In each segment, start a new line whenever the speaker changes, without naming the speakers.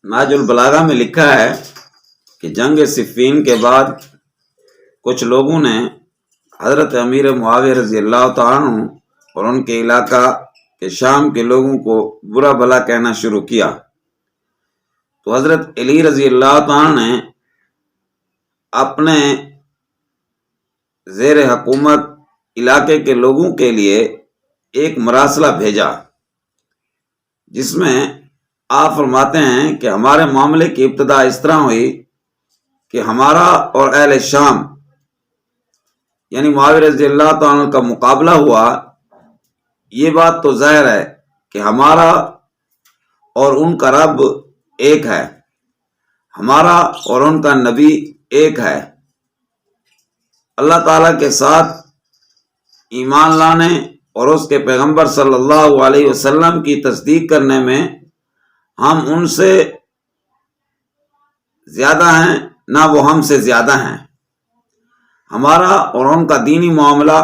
ناج البلاغہ میں لکھا ہے کہ جنگ صفین کے بعد کچھ لوگوں نے حضرت امیر معاویہ رضی اللہ تعالیٰ عنہ اور ان کے علاقہ کے شام کے لوگوں کو برا بھلا کہنا شروع کیا، تو حضرت علی رضی اللہ تعالیٰ نے اپنے زیر حکومت علاقے کے لوگوں کے لیے ایک مراسلہ بھیجا، جس میں آپ فرماتے ہیں کہ ہمارے معاملے کی ابتدا اس طرح ہوئی کہ ہمارا اور اہل شام یعنی معاویہ رضی اللہ تعالیٰ کا مقابلہ ہوا۔ یہ بات تو ظاہر ہے کہ ہمارا اور ان کا رب ایک ہے، ہمارا اور ان کا نبی ایک ہے۔ اللہ تعالیٰ کے ساتھ ایمان لانے اور اس کے پیغمبر صلی اللہ علیہ وسلم کی تصدیق کرنے میں ہم ان سے زیادہ ہیں نہ وہ ہم سے زیادہ ہیں۔ ہمارا اور ان کا دینی معاملہ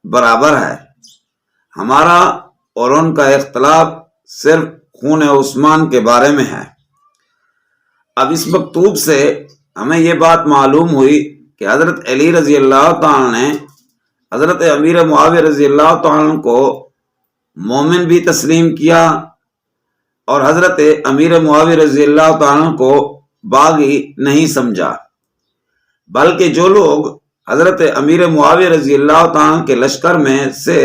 برابر ہے۔ ہمارا اور ان کا اختلاف صرف خون عثمان کے بارے میں ہے۔ اب اس مکتوب سے ہمیں یہ بات معلوم ہوئی کہ حضرت علی رضی اللہ تعالیٰ نے حضرت امیر معاویہ رضی اللہ تعالیٰ کو مومن بھی تسلیم کیا اور حضرت امیر معاویہ رضی اللہ تعالیٰ کو باغی نہیں سمجھا، بلکہ جو لوگ حضرت امیر معاویہ رضی اللہ تعالیٰ کے لشکر میں سے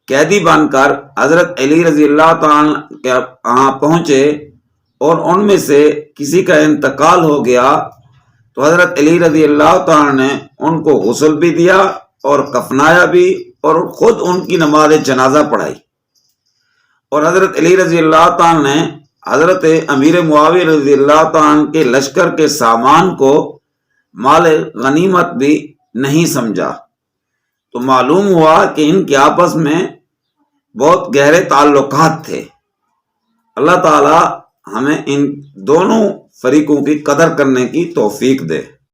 قیدی بن کر حضرت علی رضی اللہ تعالیٰ کے یہاں پہنچے اور ان میں سے کسی کا انتقال ہو گیا، تو حضرت علی رضی اللہ تعالیٰ نے ان کو غسل بھی دیا اور کفنایا بھی اور خود ان کی نماز جنازہ پڑھائی، اور حضرت علی رضی اللہ تعالیٰ نے حضرت امیر معاویہ رضی اللہ تعالیٰ کے لشکر کے سامان کو مال غنیمت بھی نہیں سمجھا۔ تو معلوم ہوا کہ ان کے آپس میں بہت گہرے تعلقات تھے۔ اللہ تعالی ہمیں ان دونوں فریقوں کی قدر کرنے کی توفیق دے۔